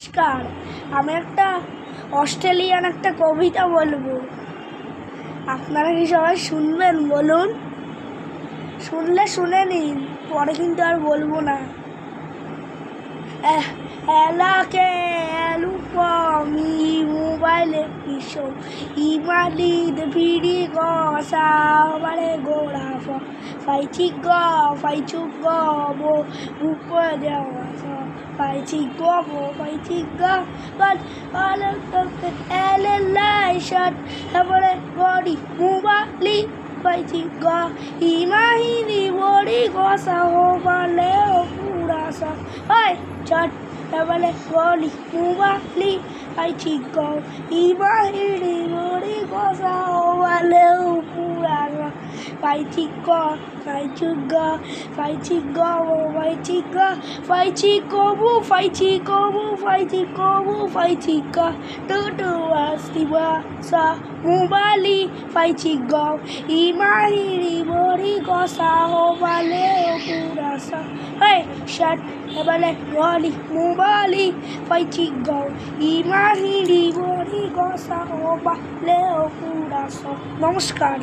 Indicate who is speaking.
Speaker 1: নমস্কার, আমি একটা অস্ট্রেলিয়ান একটা কবিতা বলবো। আপনারা কি সবাই শুনবেন? বলুন, শুনলে শুনে নিন, পরে কিন্তু আর বলবো না। Ela quer um fome, mobile pichou, e marido perigosa, vale gorafa, fai chico, fai chuco, bo pode avança, fai chico, but ela lai shot, vale gori, mobile, fai chico, e marido perigosa, vale purasa, ai chat. Tabale goli mubali ai chico imahiri mori cosa ovale upurana fai chico fai chuga fai chico bu fai chico tutu astiba sa mubali fai chico imahiri mori cosa ovale upurasa hey shut tabale goli mubali fai chico imahiri mori cosa ovale upurasa। নমস্কার।